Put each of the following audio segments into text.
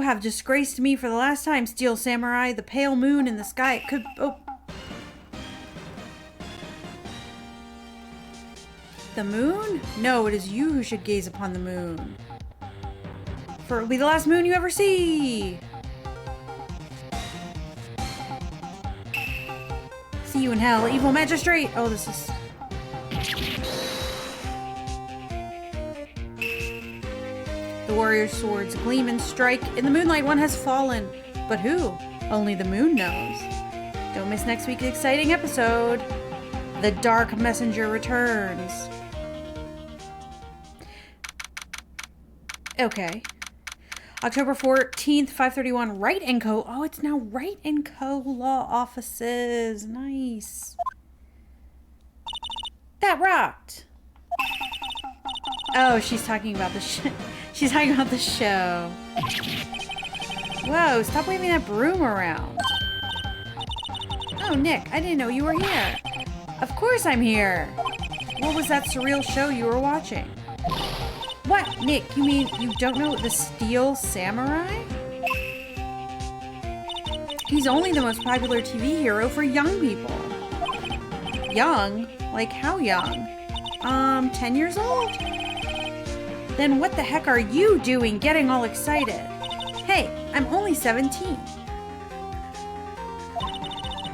have disgraced me for the last time, Steel Samurai. The pale moon in the sky could... Oh. The moon? No, it is you who should gaze upon the moon. For it will be the last moon you ever see. See you in hell, evil magistrate. Oh, this is... The warrior's swords gleam and strike. In the moonlight, one has fallen. But who? Only the moon knows. Don't miss next week's exciting episode. The Dark Messenger returns. Okay. October 14th, 5:31, Wright & Co. Oh, it's now Wright & Co. Law Offices. Nice. That rocked. Oh, she's talking about the she's talking about the show. Whoa, stop waving that broom around. Oh, Nick, I didn't know you were here. Of course I'm here. What was that surreal show you were watching? What, Nick? You mean you don't know the Steel Samurai? He's only the most popular TV hero for young people. Young? Like how young? 10 years old? Then what the heck are you doing getting all excited? Hey, I'm only 17.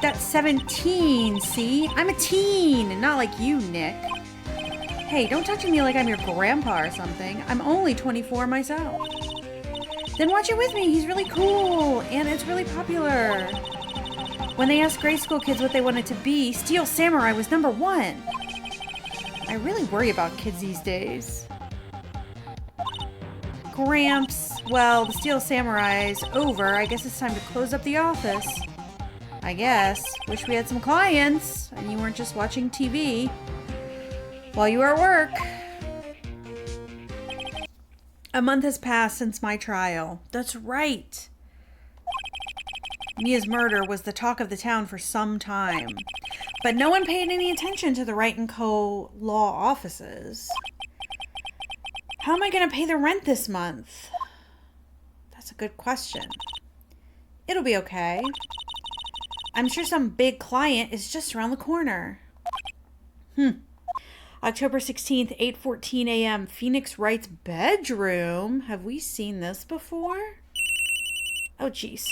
That's 17, see? I'm a teen, not like you, Nick. Hey, don't talk to me like I'm your grandpa or something. I'm only 24 myself. Then watch it with me. He's really cool, and it's really popular. When they asked grade school kids what they wanted to be, Steel Samurai was number 1. I really worry about kids these days. Gramps, well, the Steel Samurai's over. I guess it's time to close up the office. I guess. Wish we had some clients, and you weren't just watching TV while you are at work. A month has passed since my trial. That's right. Mia's murder was the talk of the town for some time, but no one paid any attention to the Wright & Co. law offices. How am I going to pay the rent this month? That's a good question. It'll be okay. I'm sure some big client is just around the corner. October 16th, 8:14 a.m. Phoenix Wright's bedroom. Have we seen this before? Oh, jeez.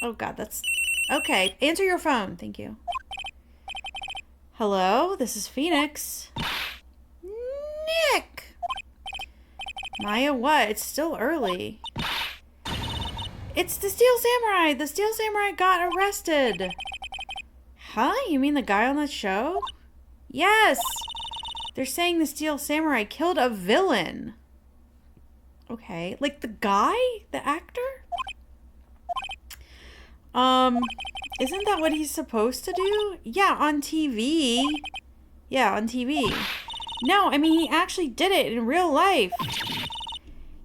Oh, God, that's... Okay, answer your phone. Thank you. Hello, this is Phoenix. Nick! Maya, what? It's still early. It's the Steel Samurai! The Steel Samurai got arrested! Huh? You mean the guy on that show? Yes! They're saying the Steel Samurai killed a villain. Okay. Like the guy? The actor? Isn't that what he's supposed to do? Yeah, on TV. Yeah, on TV. No, I mean, he actually did it in real life.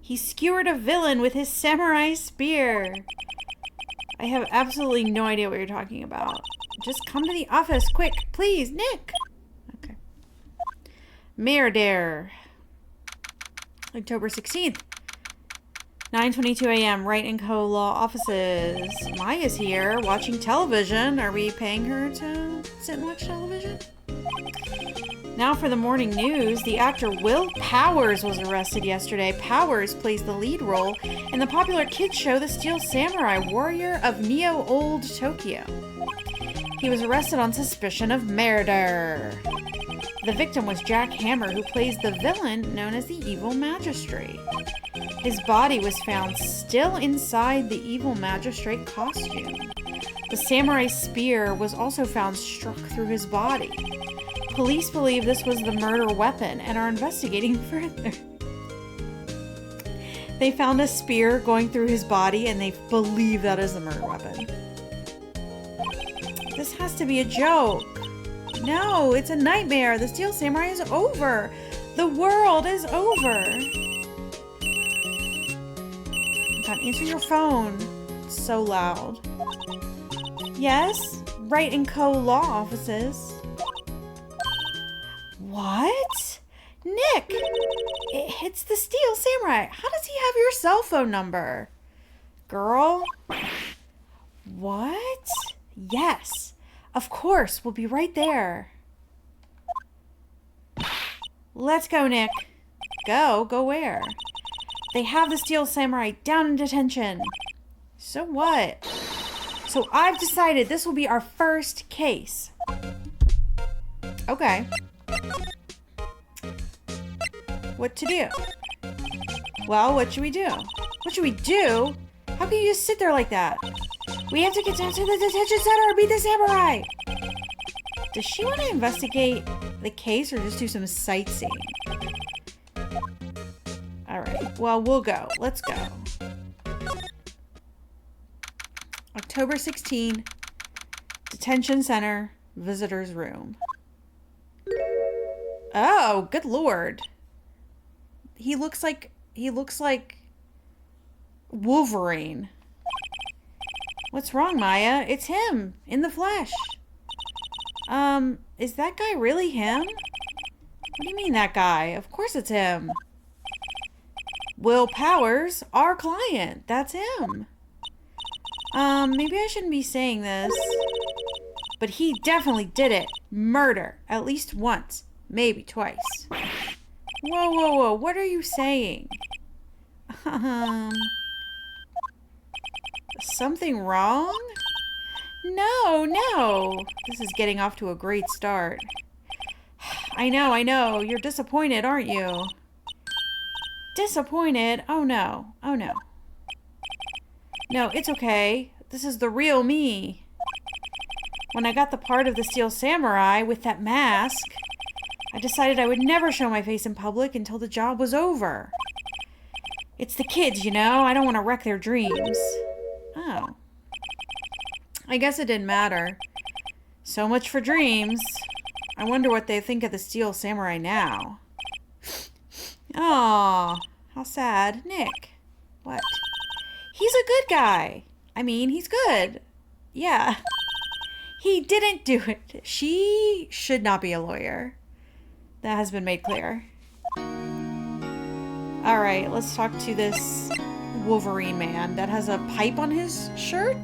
He skewered a villain with his samurai spear. I have absolutely no idea what you're talking about. Just come to the office, quick, please, Nick. Okay. Murder. October 16th. 9:22 a.m. Wright & Co. Law Offices. Maya's here, watching television. Are we paying her to sit and watch television? Now for the morning news. The actor Will Powers was arrested yesterday. Powers plays the lead role in the popular kids show The Steel Samurai, Warrior of Neo-Old Tokyo. He was arrested on suspicion of murder. The victim was Jack Hammer, who plays the villain known as the Evil Magistrate. His body was found still inside the Evil Magistrate costume. The samurai spear was also found struck through his body. Police believe this was the murder weapon and are investigating further. They found a spear going through his body and they believe that is the murder weapon. This has to be a joke. No, it's a nightmare. The Steel Samurai is over. The world is over. God, answer your phone. It's so loud. Yes? Wright & Co. Law Offices. What? Nick! It's the Steel Samurai. How does he have your cell phone number? Girl? What? Yes. Of course. We'll be right there. Let's go, Nick. Go? Go where? They have the Steel Samurai down in detention. So what? So I've decided this will be our first case. Okay. What to do? Well, what should we do? What should we do? How can you just sit there like that? We have to get down to the detention center and beat the samurai! Does she want to investigate the case or just do some sightseeing? Alright, well, we'll go. Let's go. October 16, detention center, visitor's room. Oh, good lord. He looks like Wolverine. What's wrong, Maya? It's him in the flesh. Is that guy really him? What do you mean that guy? Of course it's him. Will Powers, our client. That's him. Maybe I shouldn't be saying this, but he definitely did it. Murder. At least once. Maybe twice. Whoa. What are you saying? Something wrong? No. This is getting off to a great start. I know. You're disappointed, aren't you? Disappointed? Oh no. No, it's okay. This is the real me. When I got the part of the Steel Samurai with that mask, I decided I would never show my face in public until the job was over. It's the kids, you know? I don't want to wreck their dreams. Oh. I guess it didn't matter. So much for dreams. I wonder what they think of the Steel Samurai now. Aw, how sad. Nick. What? He's a good guy. I mean, he's good. Yeah. He didn't do it. She should not be a lawyer. That has been made clear. Alright, let's talk to this Wolverine man that has a pipe on his shirt.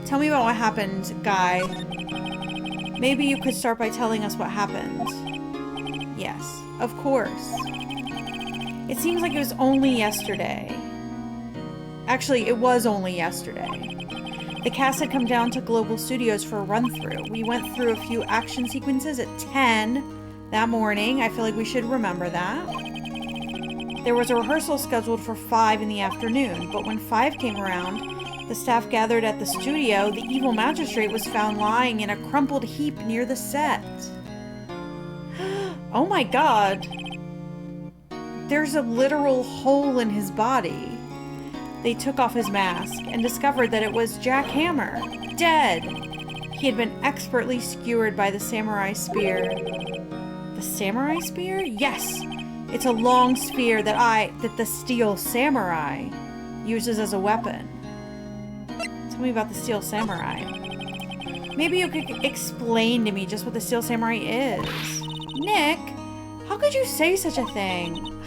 Tell me about what happened, guy. Maybe you could start by telling us what happened. Yes, of course. It seems like it was only yesterday. Actually, it was only yesterday. The cast had come down to Global Studios for a run-through. We went through a few action sequences at 10 that morning. I feel like we should remember that. There was a rehearsal scheduled for 5 in the afternoon, but when 5 came around, the staff gathered at the studio. The evil magistrate was found lying in a crumpled heap near the set. Oh my god. There's a literal hole in his body. They took off his mask and discovered that it was Jack Hammer, dead. He had been expertly skewered by the samurai spear. The samurai spear? Yes! It's a long spear that the Steel Samurai uses as a weapon. Tell me about the Steel Samurai. Maybe you could explain to me just what the Steel Samurai is. Nick, how could you say such a thing?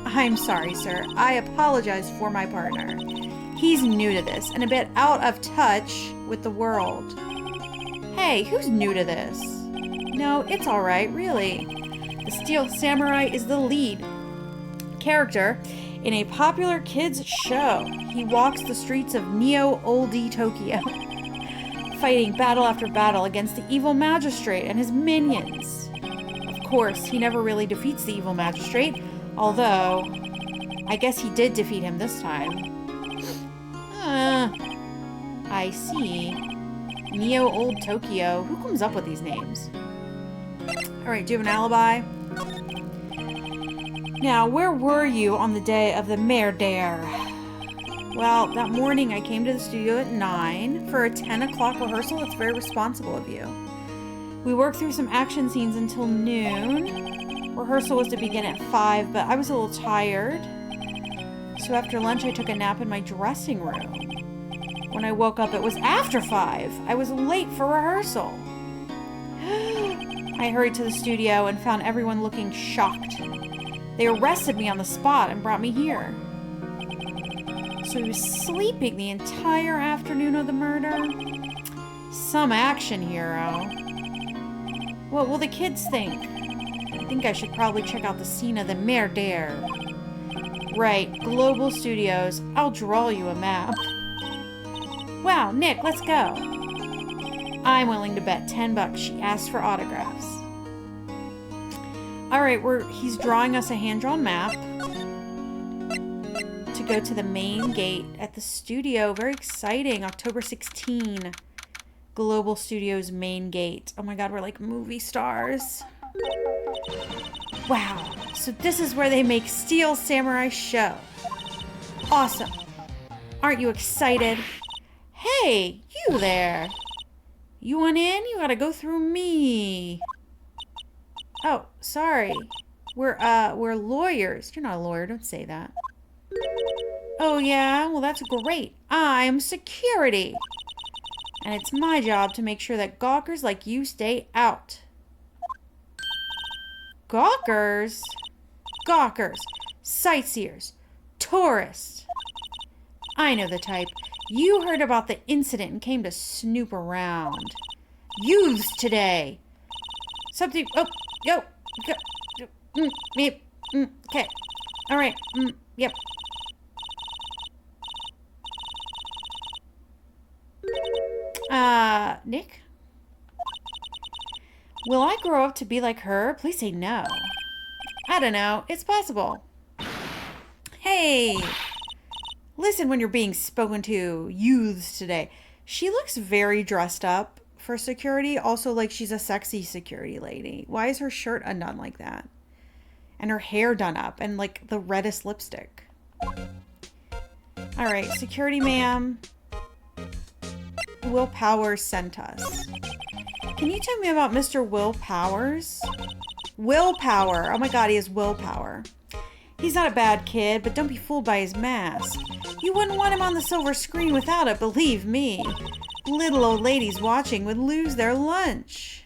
I'm sorry, sir. I apologize for my partner. He's new to this and a bit out of touch with the world. Hey, who's new to this? No, it's alright, really. The Steel Samurai is the lead character in a popular kids show. He walks the streets of Neo-Oldie Tokyo, fighting battle after battle against the evil magistrate and his minions. Of course, he never really defeats the evil magistrate, although I guess he did defeat him this time. I see. Neo-Old Tokyo. Who comes up with these names? Alright, do you have an alibi? Now, where were you on the day of the murder? Well, that morning I came to the studio at 9 for a 10 o'clock rehearsal. It's very responsible of you. We worked through some action scenes until noon. Rehearsal was to begin at 5, but I was a little tired. So after lunch, I took a nap in my dressing room. When I woke up, it was after 5. I was late for rehearsal. I hurried to the studio and found everyone looking shocked. They arrested me on the spot and brought me here. So he was sleeping the entire afternoon of the murder? Some action hero. What will the kids think? I think I should probably check out the scene of the murder. Right, Global Studios. I'll draw you a map. Wow, Nick, let's go. I'm willing to bet $10 she asked for autographs. Alright, he's drawing us a hand-drawn map to go to the main gate at the studio. Very exciting. October 16. Global Studios main gate. Oh my god, we're like movie stars. Wow. So this is where they make Steel Samurai Show. Awesome. Aren't you excited? Hey, you there. You want in? You gotta go through me. Oh, sorry. We're lawyers. You're not a lawyer, don't say that. Oh yeah? Well, that's great. I'm security. And it's my job to make sure that gawkers like you stay out. Gawkers? Gawkers. Sightseers. Tourists. I know the type. You heard about the incident and came to snoop around. Youths today. Something. Oh, yo. Okay. All right. Yep. Nick? Will I grow up to be like her? Please say no. I don't know. It's possible. Hey. Listen when you're being spoken to. Youths today. She looks very dressed up for security. Also, like she's a sexy security lady. Why is her shirt undone like that? And her hair done up. And like the reddest lipstick. Alright, security ma'am. Will Powers sent us. Can you tell me about Mr. Will Powers? Willpower. Oh my god, he has willpower. He's not a bad kid, but don't be fooled by his mask. You wouldn't want him on the silver screen without it, believe me. Little old ladies watching would lose their lunch.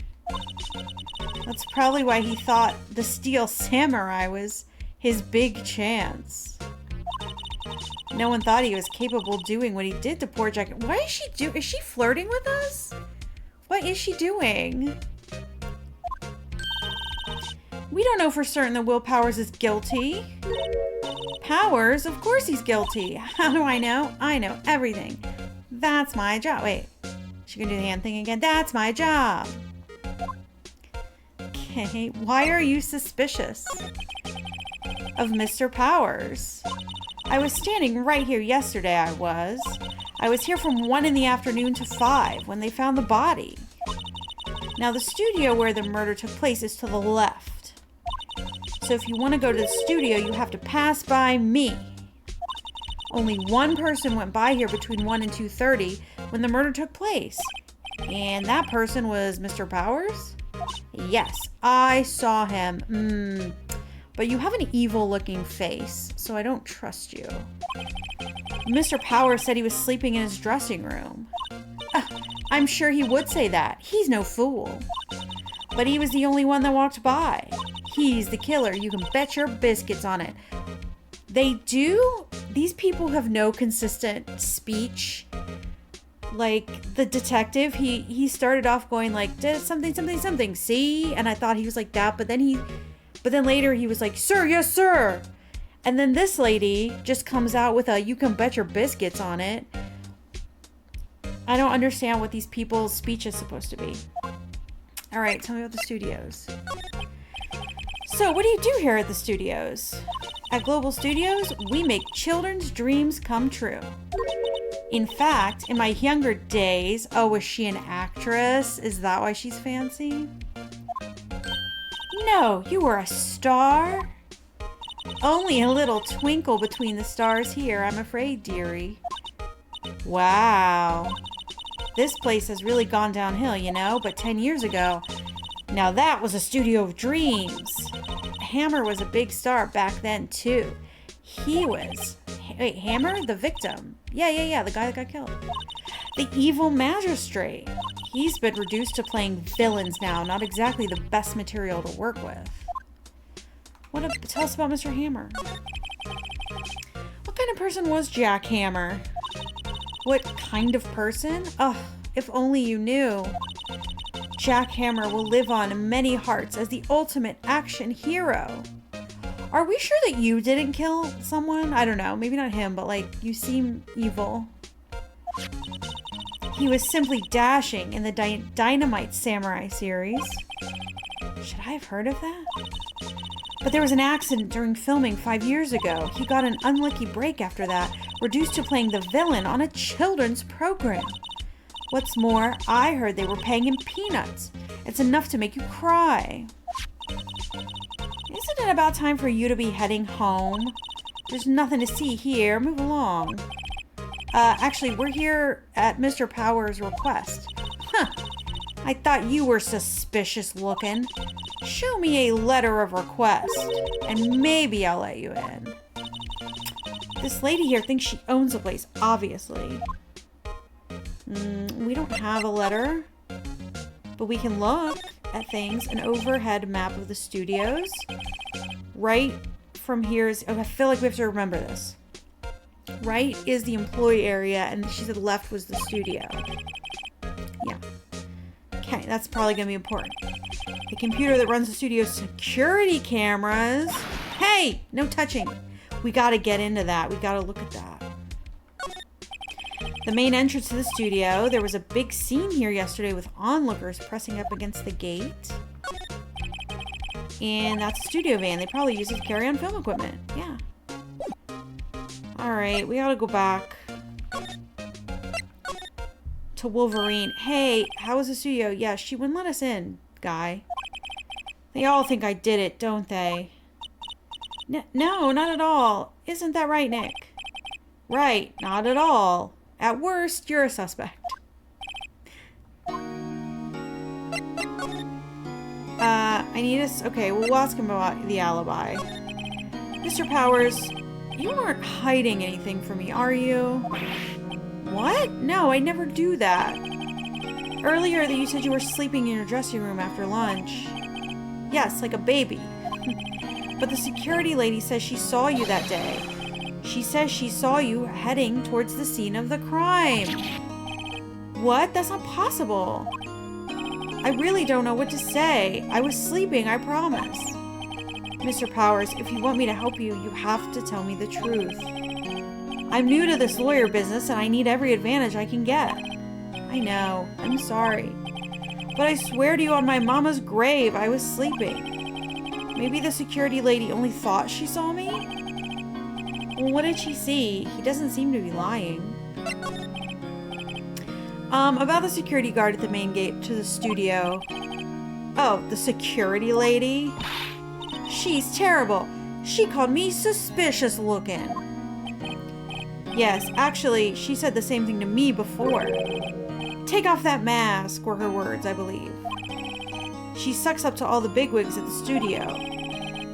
That's probably why he thought the Steel Samurai was his big chance. No one thought he was capable of doing what he did to poor Jack. Why is she is she flirting with us? What is she doing? We don't know for certain that Will Powers is guilty. Powers? Of course he's guilty. How do I know? I know everything. That's my job. Wait, she can do the hand thing again. That's my job. Okay, why are you suspicious of Mr. Powers? I was standing right here yesterday, I was here from 1 in the afternoon to 5 when they found the body. Now the studio where the murder took place is to the left. So if you want to go to the studio, you have to pass by me. Only one person went by here between 1 and 2:30 when the murder took place. And that person was Mr. Powers? Yes, I saw him. But you have an evil-looking face, so I don't trust you. Mr. Powers said he was sleeping in his dressing room. I'm sure he would say that. He's no fool. But he was the only one that walked by. He's the killer. You can bet your biscuits on it. They do? These people have no consistent speech. Like, the detective, he started off going like, something, something, something, see? And I thought he was like that, but then later he was like, sir, yes, sir. And then this lady just comes out with a, you can bet your biscuits on it. I don't understand what these people's speech is supposed to be. All right, tell me about the studios. So what do you do here at the studios? At Global Studios, we make children's dreams come true. In fact, in my younger days, oh, was she an actress? Is that why she's fancy? No, you were a star? Only a little twinkle between the stars here, I'm afraid, dearie. Wow. This place has really gone downhill, you know, but 10 years ago, now that was a studio of dreams. Hammer was a big star back then, too. He was... Wait, Hammer? The victim. Yeah, the guy that got killed. The evil magistrate. He's been reduced to playing villains now. Not exactly the best material to work with. Tell us about Mr. Hammer. What kind kind of person was Jack Hammer? What kind of person? Ugh, if only you knew. Jack Hammer will live on in many hearts as the ultimate action hero. Are we sure that you didn't kill someone? I don't know, maybe not him, but like, you seem evil. He was simply dashing in the Dynamite Samurai series. Should I have heard of that? But there was an accident during filming 5 years ago. He got an unlucky break after that, reduced to playing the villain on a children's program. What's more, I heard they were paying him peanuts. It's enough to make you cry. Isn't it about time for you to be heading home? There's nothing to see here. Move along. Actually, we're here at Mr. Power's request. Huh. I thought you were suspicious looking. Show me a letter of request, and maybe I'll let you in. This lady here thinks she owns the place, obviously. We don't have a letter, but we can look at things. An overhead map of the studios. Right from here is... Oh, I feel like we have to remember this. Right is the employee area, and she said left was the studio. Yeah. Okay, that's probably going to be important. The computer that runs the studio's security cameras. Hey, no touching. We got to get into that. We got to look at that. The main entrance to the studio. There was a big scene here yesterday with onlookers pressing up against the gate. And that's a studio van. They probably use it to carry on film equipment. Yeah. Alright, we gotta go back to Wolverine. Hey, how was the studio? Yeah, she wouldn't let us in, guy. They all think I did it, don't they? No, not at all. Isn't that right, Nick? Right, not at all. At worst, you're a suspect. I need us. Okay, we'll ask him about the alibi. Mr. Powers, you aren't hiding anything from me, are you? What? No, I never do that. Earlier, you said you were sleeping in your dressing room after lunch. Yes, like a baby. But the security lady says she saw you that day. She says she saw you heading towards the scene of the crime. What? That's not possible. I really don't know what to say. I was sleeping, I promise. Mr. Powers, if you want me to help you, you have to tell me the truth. I'm new to this lawyer business and I need every advantage I can get. I know. I'm sorry. But I swear to you on my mama's grave, I was sleeping. Maybe the security lady only thought she saw me? Well, what did she see? He doesn't seem to be lying. About the security guard at the main gate to the studio. Oh, the security lady? She's terrible. She called me suspicious looking. Yes, actually, she said the same thing to me before. Take off that mask, were her words, I believe. She sucks up to all the bigwigs at the studio.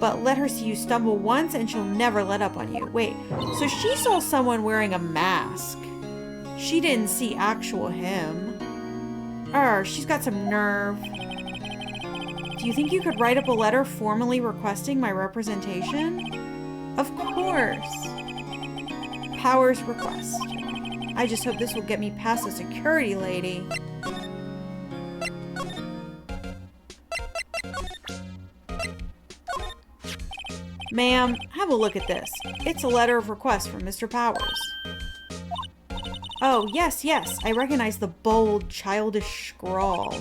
But let her see you stumble once and she'll never let up on you. Wait, so she saw someone wearing a mask. She didn't see actual him. She's got some nerve. Do you think you could write up a letter formally requesting my representation? Of course. Powers request. I just hope this will get me past the security lady. Ma'am, have a look at this. It's a letter of request from Mr. Powers. Oh, yes, I recognize the bold, childish scrawl.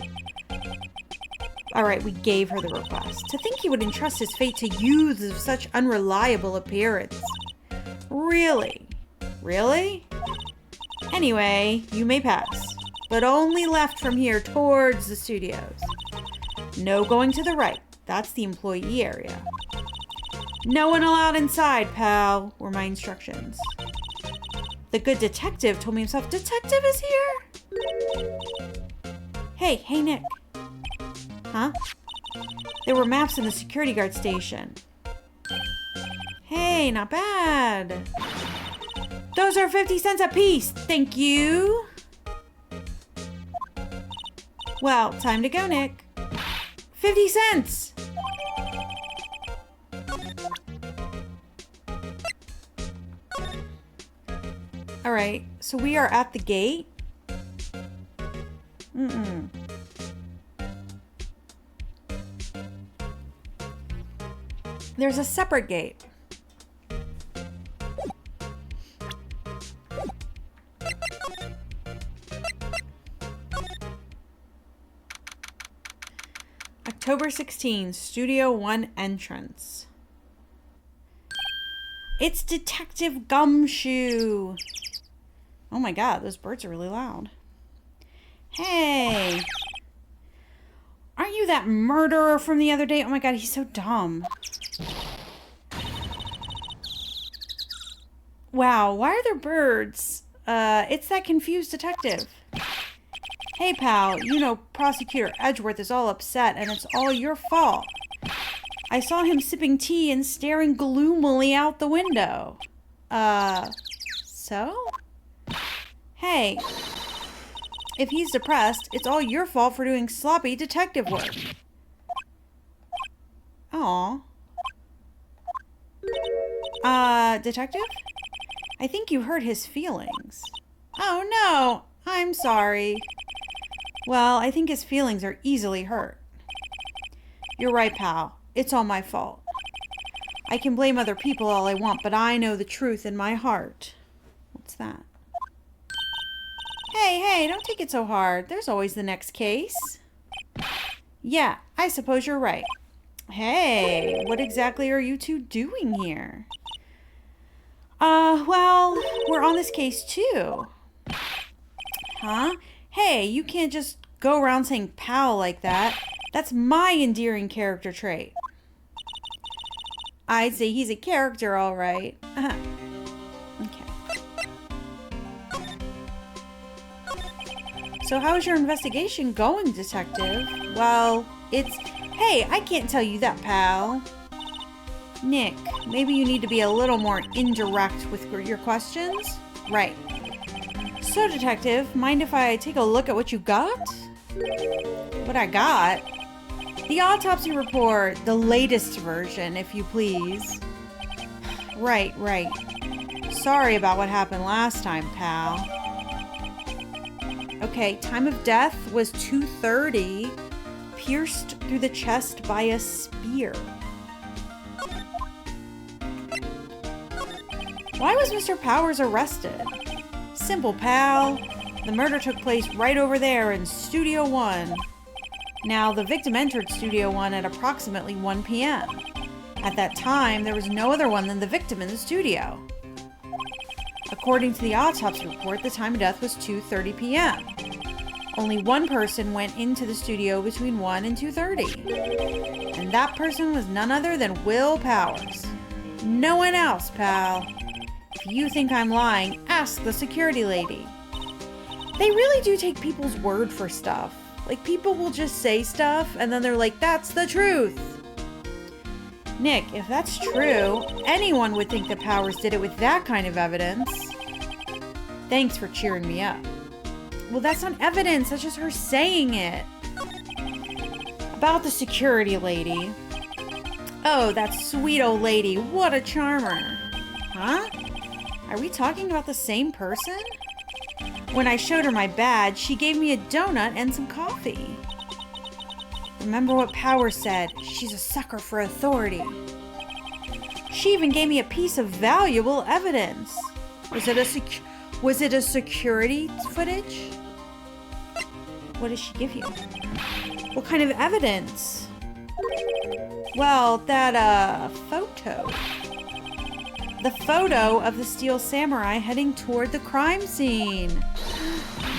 Alright, we gave her the request. To think he would entrust his fate to youths of such unreliable appearance. Really? Really? Anyway, you may pass. But only left from here towards the studios. No going to the right. That's the employee area. No one allowed inside, pal, were my instructions. The good detective told me himself. Detective is here? Hey, Nick. Huh? There were maps in the security guard station. Hey, not bad. Those are 50 cents a piece. Thank you. Well, time to go, Nick. 50 cents. Alright, so we are at the gate. There's a separate gate. October 16, Studio 1 entrance. It's Detective Gumshoe. Oh my god, those birds are really loud. Hey. Aren't you that murderer from the other day? Oh my god, he's so dumb. Wow, why are there birds? It's that confused detective. Hey, pal, you know Prosecutor Edgeworth is all upset, and it's all your fault. I saw him sipping tea and staring gloomily out the window. So? Hey, if he's depressed, it's all your fault for doing sloppy detective work. Aw. Detective? I think you hurt his feelings. Oh, no. I'm sorry. Well, I think his feelings are easily hurt. You're right, pal. It's all my fault. I can blame other people all I want, but I know the truth in my heart. What's that? Hey, don't take it so hard. There's always the next case. Yeah, I suppose you're right. Hey, what exactly are you two doing here? Well, we're on this case too. Huh? Hey, you can't just go around saying pal like that. That's my endearing character trait. I'd say he's a character, all right. Okay. So how's your investigation going, detective? Well, it's... Hey, I can't tell you that, pal. Nick, maybe you need to be a little more indirect with your questions? Right. So, detective, mind if I take a look at what you got? What I got? The autopsy report, the latest version, if you please. Right. Sorry about what happened last time, pal. Okay, time of death was 2:30, pierced through the chest by a spear. Why was Mr. Powers arrested? Simple, pal. The murder took place right over there in Studio 1. Now, the victim entered Studio 1 at approximately 1 p.m. At that time, there was no other one than the victim in the studio. According to the autopsy report, the time of death was 2:30 p.m. Only one person went into the studio between 1 and 2:30. And that person was none other than Will Powers. No one else, pal. If you think I'm lying, ask the security lady. They really do take people's word for stuff. Like, people will just say stuff, and then they're like, that's the truth. Nick, if that's true, anyone would think that Powers did it with that kind of evidence. Thanks for cheering me up. Well, that's not evidence, that's just her saying it. About the security lady. Oh, that sweet old lady, what a charmer. Huh? Are we talking about the same person? When I showed her my badge, she gave me a donut and some coffee. Remember what Powers said, she's a sucker for authority. She even gave me a piece of valuable evidence. Was it a security footage? What did she give you? What kind of evidence? Well, that, photo. The photo of the Steel Samurai heading toward the crime scene.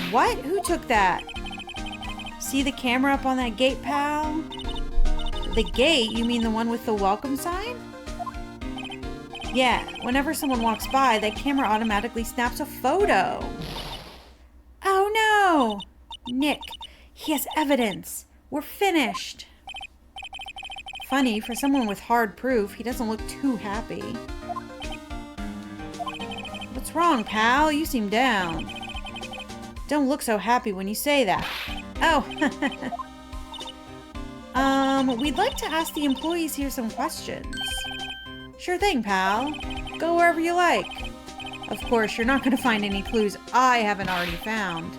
What? Who took that? See the camera up on that gate, pal? The gate? You mean the one with the welcome sign? Yeah, whenever someone walks by, that camera automatically snaps a photo. Oh no! Nick, he has evidence. We're finished. Funny, for someone with hard proof, he doesn't look too happy. What's wrong, pal? You seem down. Don't look so happy when you say that. Oh. We'd like to ask the employees here some questions. Sure thing, pal. Go wherever you like. Of course, you're not going to find any clues I haven't already found.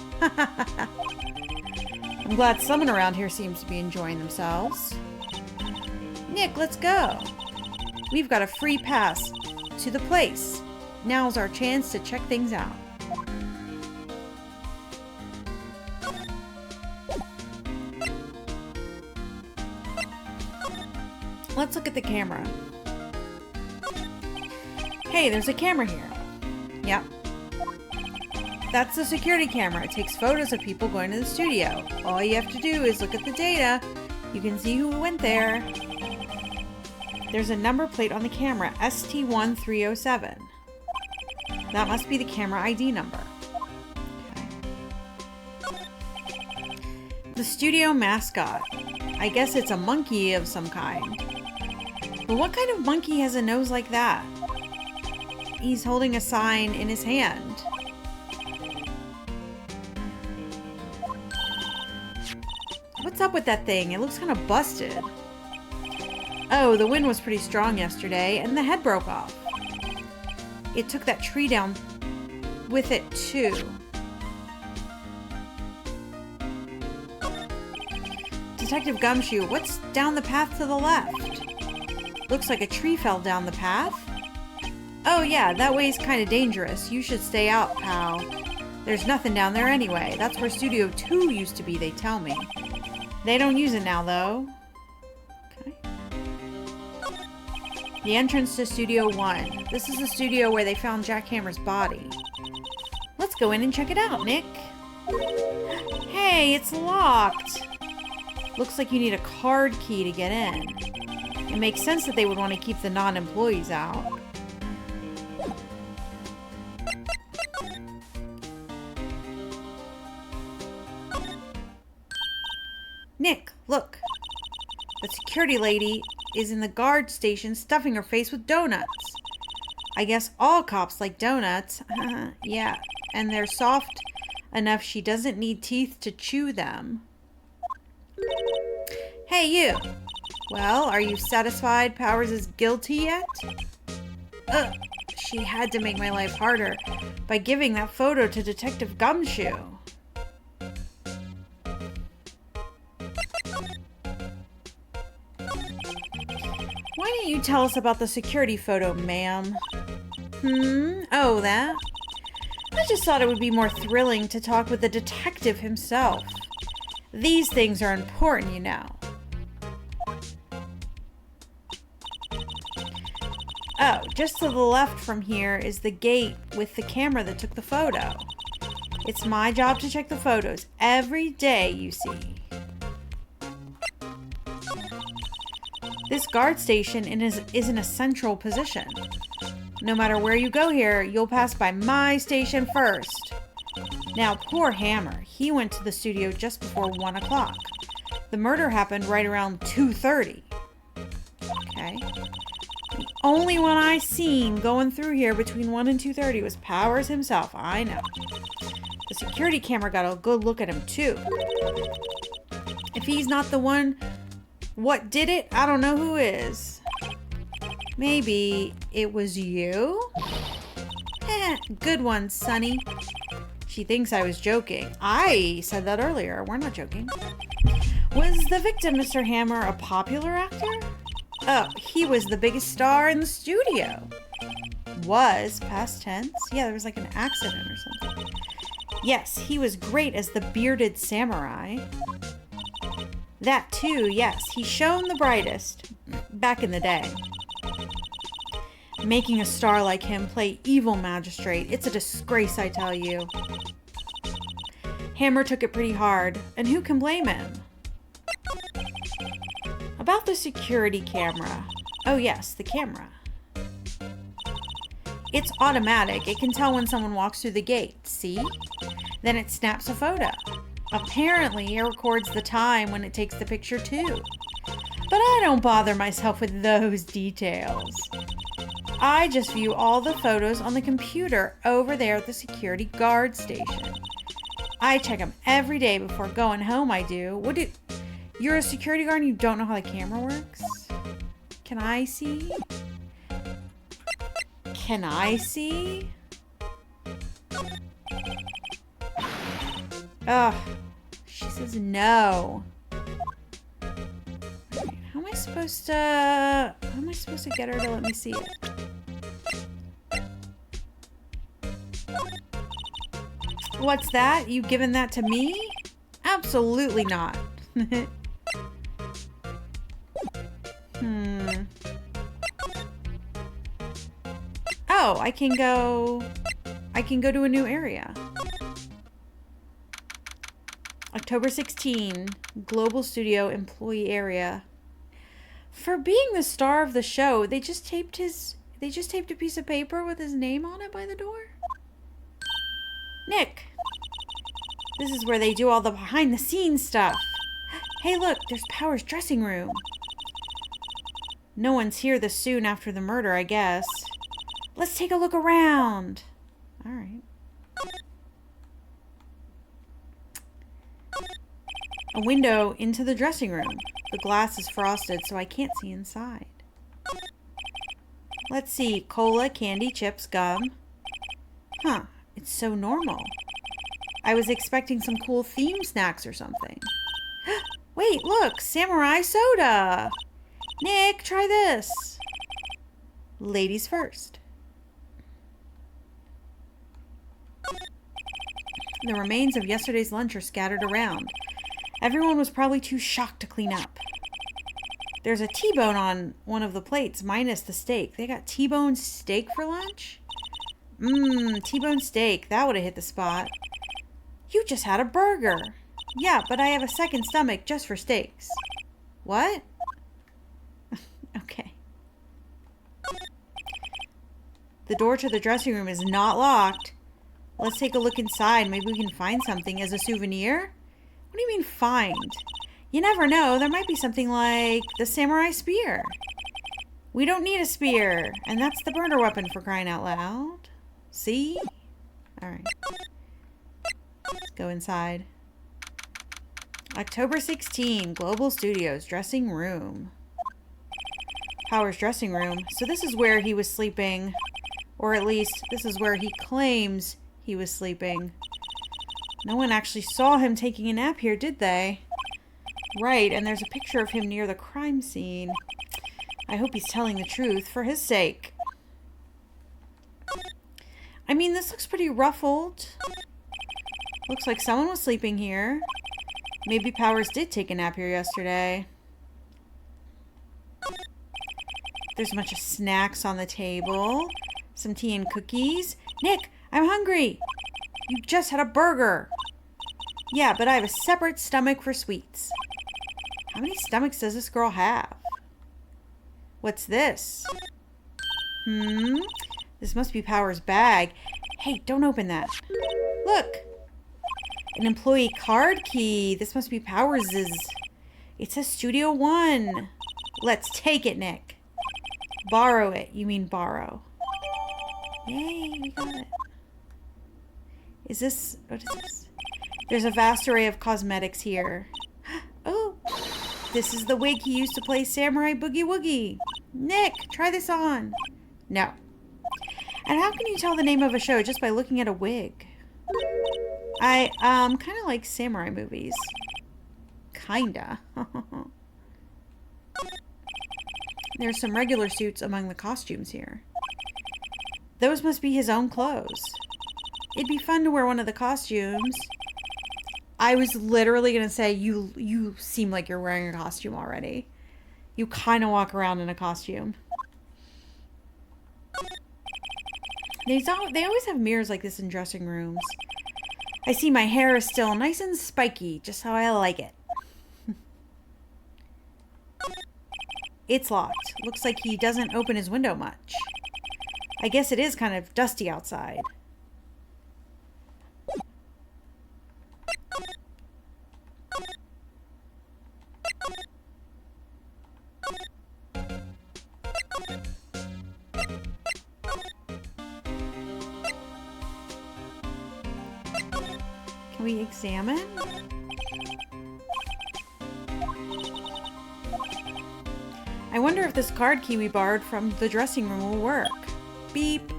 I'm glad someone around here seems to be enjoying themselves. Nick, let's go. We've got a free pass to the place. Now's our chance to check things out. Let's look at the camera. Hey, there's a camera here. Yep. That's the security camera. It takes photos of people going to the studio. All you have to do is look at the data. You can see who went there. There's a number plate on the camera, ST1307. That must be the camera ID number. Okay. The studio mascot. I guess it's a monkey of some kind. But what kind of monkey has a nose like that? He's holding a sign in his hand. What's up with that thing? It looks kind of busted. Oh, the wind was pretty strong yesterday, and the head broke off. It took that tree down with it, too. Detective Gumshoe, what's down the path to the left? Looks like a tree fell down the path. Oh yeah, that way's kind of dangerous. You should stay out, pal. There's nothing down there anyway. That's where Studio 2 used to be, they tell me. They don't use it now, though. Okay. The entrance to Studio 1. This is the studio where they found Jack Hammer's body. Let's go in and check it out, Nick. Hey, it's locked. Looks like you need a card key to get in. It makes sense that they would want to keep the non-employees out. Nick, look. The security lady is in the guard station stuffing her face with donuts. I guess all cops like donuts. Yeah, and they're soft enough she doesn't need teeth to chew them. Hey, you. Well, are you satisfied Powers is guilty yet? Ugh, she had to make my life harder by giving that photo to Detective Gumshoe. Why didn't you tell us about the security photo, ma'am? Oh, that? I just thought it would be more thrilling to talk with the detective himself. These things are important, you know. Oh, just to the left from here is the gate with the camera that took the photo. It's my job to check the photos every day, you see. This guard station is in a central position. No matter where you go here, you'll pass by my station first. Now, poor Hammer, he went to the studio just before 1 o'clock. The murder happened right around 2:30. Okay. The only one I seen going through here between 1 and 2:30 was Powers himself. I know. The security camera got a good look at him, too. If he's not the one what did it, I don't know who is. Maybe it was you? Good one, Sonny. She thinks I was joking. I said that earlier. We're not joking. Was the victim, Mr. Hammer, a popular actor? Oh, he was the biggest star in the studio. Was, past tense? Yeah, there was like an accident or something. Yes, he was great as the bearded samurai. That too, yes. He shone the brightest back in the day. Making a star like him play evil magistrate, it's a disgrace, I tell you. Hammer took it pretty hard, and who can blame him? About the security camera. Oh yes, the camera. It's automatic. It can tell when someone walks through the gate, see? Then it snaps a photo. Apparently, it records the time when it takes the picture too. But I don't bother myself with those details. I just view all the photos on the computer over there at the security guard station. I check them every day before going home, I do. You're a security guard and you don't know how the camera works? Can I see? Can I see? Ugh. She says no. Alright, how am I supposed to get her to let me see it? What's that? You giving that to me? Absolutely not. Oh, I can go to a new area. October 16, Global Studio Employee Area. For being the star of the show, they just taped a piece of paper with his name on it by the door. Nick. This is where they do all the behind the scenes stuff. Hey, look, there's Power's dressing room. No one's here this soon after the murder, I guess. Let's take a look around. All right. A window into the dressing room. The glass is frosted, so I can't see inside. Let's see. Cola, candy, chips, gum. Huh. It's so normal. I was expecting some cool theme snacks or something. Wait, look. Samurai soda. Nick, try this. Ladies first. The remains of yesterday's lunch are scattered around. Everyone was probably too shocked to clean up. There's a T-bone on one of the plates, minus the steak. They got T-bone steak for lunch? T-bone steak. That would have hit the spot. You just had a burger. Yeah, but I have a second stomach just for steaks. What? Okay. The door to the dressing room is not locked. Let's take a look inside. Maybe we can find something as a souvenir? What do you mean find? You never know. There might be something like the samurai spear. We don't need a spear. And that's the burner weapon, for crying out loud. See? Alright. Let's go inside. October 16, Global Studios dressing room. Power's dressing room. So this is where he was sleeping. Or at least, this is where he claims he was sleeping. No one actually saw him taking a nap here, did they? Right, and there's a picture of him near the crime scene. I hope he's telling the truth, for his sake. I mean, this looks pretty ruffled. Looks like someone was sleeping here. Maybe Powers did take a nap here yesterday. There's a bunch of snacks on the table. Some tea and cookies. Nick, I'm hungry. You just had a burger. Yeah, but I have a separate stomach for sweets. How many stomachs does this girl have? What's this? This must be Power's bag. Hey, don't open that. Look. An employee card key. This must be Powers's. It says Studio One. Let's take it, Nick. Borrow it. You mean borrow. Yay, we got it. Is this... What is this? There's a vast array of cosmetics here. Oh, this is the wig he used to play Samurai Boogie Woogie. Nick, try this on. No. And how can you tell the name of a show just by looking at a wig? I kind of like samurai movies. Kinda. There's some regular suits among the costumes here. Those must be his own clothes. It'd be fun to wear one of the costumes. I was literally going to say, you seem like you're wearing a costume already. You kind of walk around in a costume. They always have mirrors like this in dressing rooms. I see my hair is still nice and spiky, just how I like it. It's locked. Looks like he doesn't open his window much. I guess it is kind of dusty outside. Can we examine? I wonder if this card key we borrowed from the dressing room will work. Beep.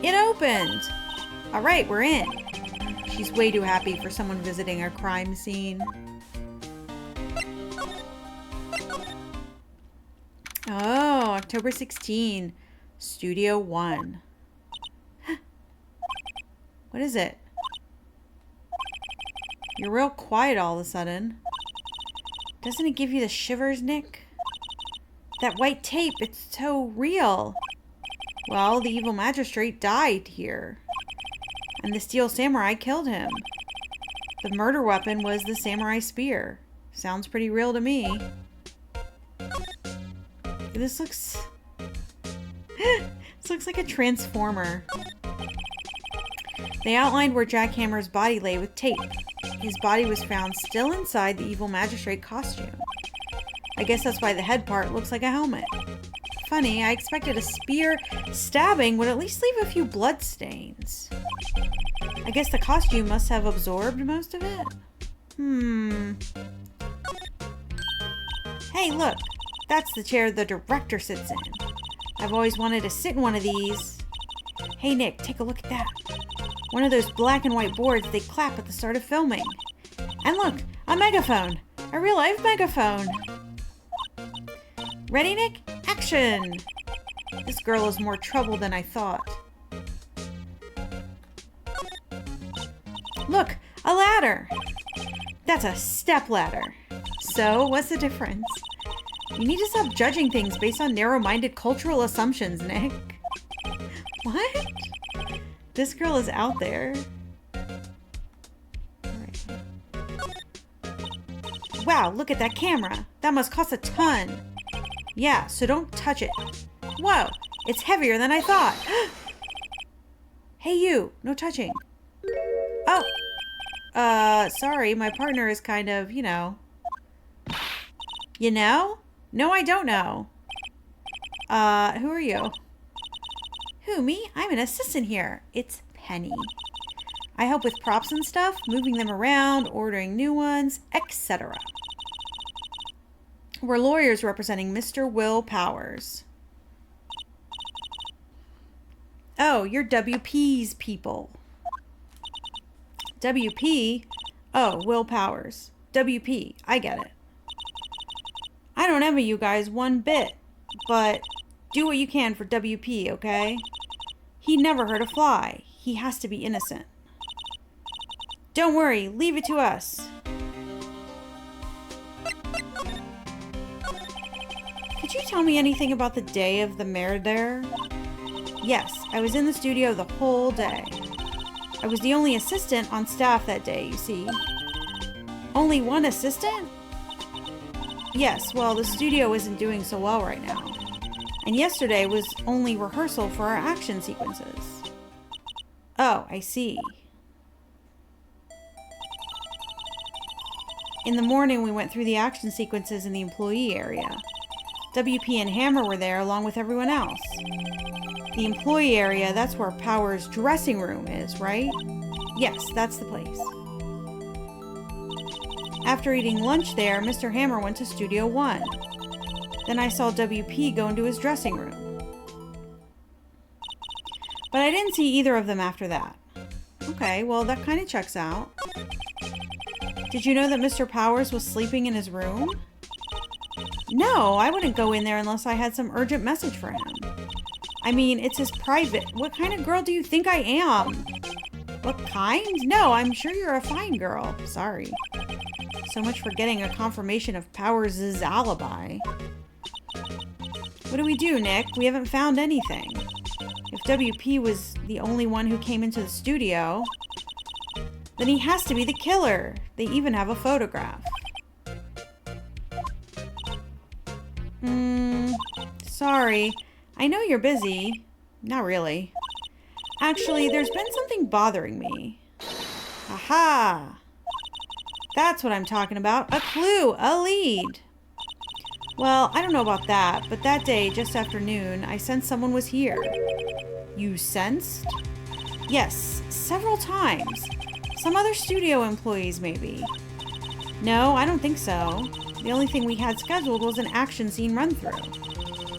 It opened. All right, we're in. She's way too happy for someone visiting a crime scene. Oh, October 16. Studio 1. What is it? You're real quiet all of a sudden. Doesn't it give you the shivers, Nick? That white tape, it's so real. Well, the evil magistrate died here. And the steel samurai killed him. The murder weapon was the samurai spear. Sounds pretty real to me. This looks... This looks like a transformer. They outlined where Jack Hammer's body lay with tape. His body was found still inside the evil magistrate costume. I guess that's why the head part looks like a helmet. Funny, I expected a spear stabbing would at least leave a few blood stains. I guess the costume must have absorbed most of it. Hey, look! That's the chair the director sits in. I've always wanted to sit in one of these. Hey, Nick, take a look at that. One of those black and white boards they clap at the start of filming. And look, a megaphone! A real-life megaphone! Ready, Nick? Action! This girl is more trouble than I thought. Look, a ladder! That's a step ladder. So, what's the difference? You need to stop judging things based on narrow-minded cultural assumptions, Nick. What? This girl is out there. Alright. Wow, look at that camera. That must cost a ton. Yeah, so don't touch it. Whoa, it's heavier than I thought. Hey you, no touching. Oh. Sorry, my partner is kind of, you know. You know? No, I don't know. Who are you? Who, me? I'm an assistant here. It's Penny. I help with props and stuff, moving them around, ordering new ones, etc. We're lawyers representing Mr. Will Powers. Oh, you're WP's people. WP? Oh, Will Powers. WP. I get it. I don't envy you guys one bit, but do what you can for WP, okay? He never hurt a fly. He has to be innocent. Don't worry, leave it to us. Could you tell me anything about the day of the murder? Yes, I was in the studio the whole day. I was the only assistant on staff that day, you see. Only one assistant? Yes, well, the studio isn't doing so well right now. And yesterday was only rehearsal for our action sequences. Oh, I see. In the morning, we went through the action sequences in the employee area. WP and Hammer were there along with everyone else. The employee area, that's where Power's dressing room is, right? Yes, that's the place. After eating lunch there, Mr. Hammer went to Studio 1. Then I saw WP go into his dressing room. But I didn't see either of them after that. Okay, well that kind of checks out. Did you know that Mr. Powers was sleeping in his room? No, I wouldn't go in there unless I had some urgent message for him. I mean, it's his private. What kind of girl do you think I am? What kind? No, I'm sure you're a fine girl. Sorry. So much for getting a confirmation of Powers' alibi. What do we do, Nick? We haven't found anything. If WP was the only one who came into the studio, then he has to be the killer. They even have a photograph. Sorry. I know you're busy. Not really. Actually, there's been something bothering me. Aha! That's what I'm talking about. A clue! A lead! Well, I don't know about that, but that day, just after noon, I sensed someone was here. You sensed? Yes, several times. Some other studio employees, maybe. No, I don't think so. The only thing we had scheduled was an action scene run-through.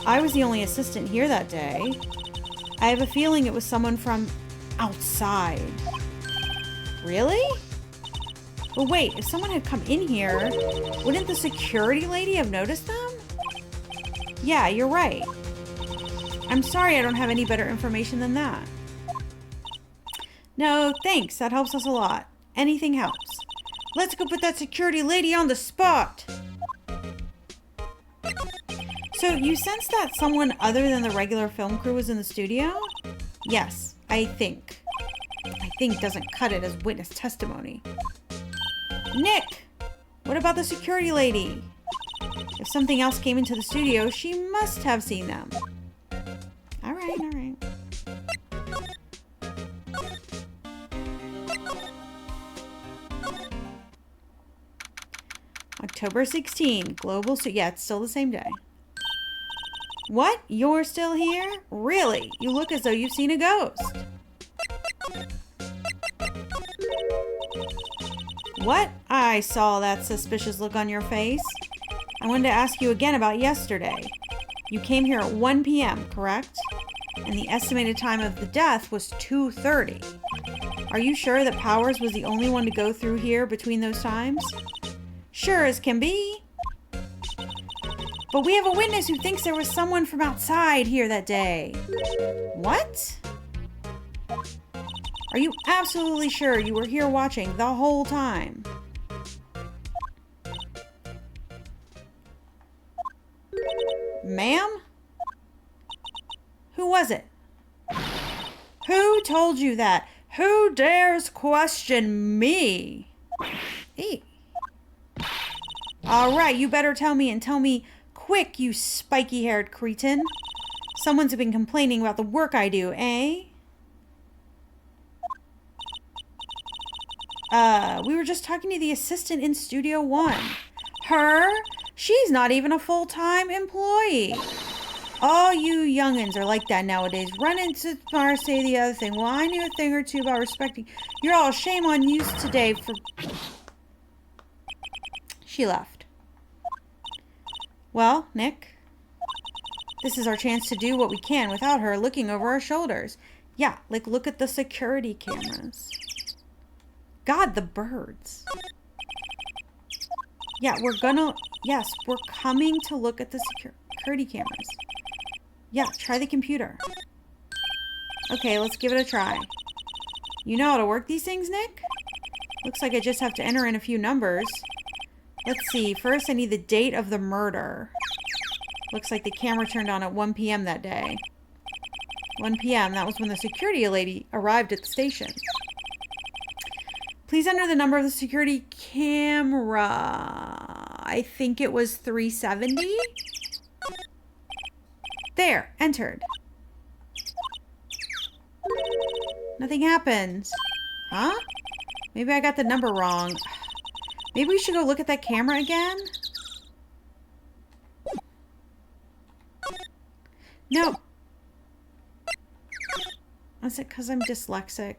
I was the only assistant here that day. I have a feeling it was someone from outside. Really? But wait, if someone had come in here, wouldn't the security lady have noticed them? Yeah, you're right. I'm sorry I don't have any better information than that. No, thanks. That helps us a lot. Anything helps. Let's go put that security lady on the spot. So you sense that someone other than the regular film crew was in the studio? Yes, I think. I think doesn't cut it as witness testimony. Nick! What about the security lady? If something else came into the studio, she must have seen them. All right, all right. October 16, global. Yeah, it's still the same day. What? You're still here? Really? You look as though you've seen a ghost. What? I saw that suspicious look on your face. I wanted to ask you again about yesterday. You came here at 1 p.m., correct? And the estimated time of the death was 2:30. Are you sure that Powers was the only one to go through here between those times? Sure as can be. But we have a witness who thinks there was someone from outside here that day. What? Are you absolutely sure you were here watching the whole time? Ma'am? Who was it? Who told you that? Who dares question me? Hey. All right, you better tell me, and tell me quick, you spiky-haired cretin. Someone's been complaining about the work I do, eh? We were just talking to the assistant in Studio 1. Her? She's not even a full-time employee. All you youngins are like that nowadays. Run into tomorrow, say the other thing. Well, I knew a thing or two about respecting. You're all shame on you today for... She left. Well, Nick, this is our chance to do what we can without her looking over our shoulders. Yeah, like look at the security cameras. God, the birds. Yeah, we're coming to look at the security cameras. Yeah, try the computer. Okay, let's give it a try. You know how to work these things, Nick? Looks like I just have to enter in a few numbers. Let's see. First, I need the date of the murder. Looks like the camera turned on at 1 p.m. that day. 1 p.m. That was when the security lady arrived at the station. Please enter the number of the security camera. I think it was 370. There, entered. Nothing happens. Huh? Maybe I got the number wrong. Maybe we should go look at that camera again? No. Is it because I'm dyslexic?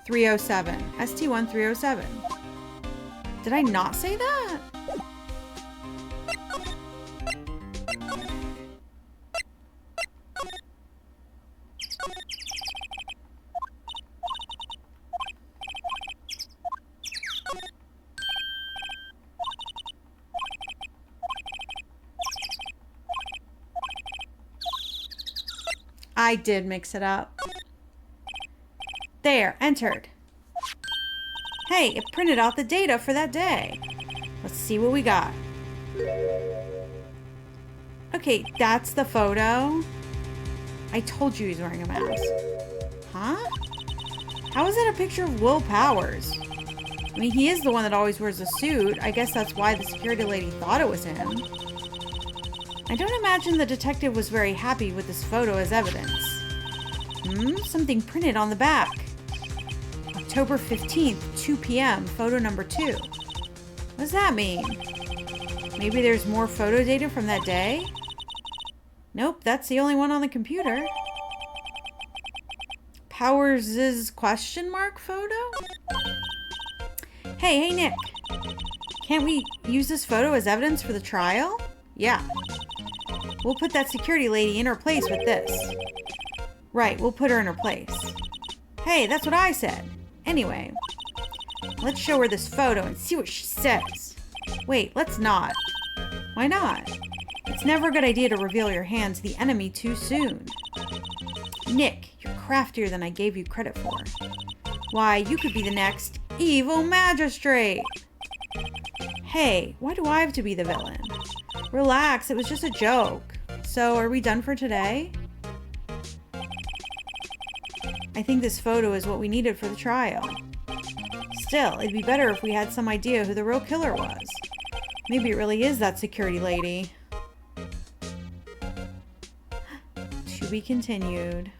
.307. ST1 307. Did I not say that? I did mix it up. There, entered. Hey, it printed out the data for that day. Let's see what we got. Okay, that's the photo. I told you he's wearing a mask. Huh? How is that a picture of Will Powers? I mean, he is the one that always wears a suit. I guess that's why the security lady thought it was him. I don't imagine the detective was very happy with this photo as evidence. Something printed on the back. October 15th, 2 p.m., photo number 2. What does that mean? Maybe there's more photo data from that day? Nope, that's the only one on the computer. Powers' question mark photo? Hey, Nick. Can't we use this photo as evidence for the trial? Yeah. We'll put that security lady in her place with this. Right, we'll put her in her place. Hey, that's what I said. Anyway, let's show her this photo and see what she says. Wait, let's not. Why not? It's never a good idea to reveal your hand to the enemy too soon. Nick, you're craftier than I gave you credit for. Why, you could be the next evil magistrate. Hey, why do I have to be the villain? Relax, it was just a joke. So, are we done for today? I think this photo is what we needed for the trial. Still, it'd be better if we had some idea who the real killer was. Maybe it really is that security lady. To be continued.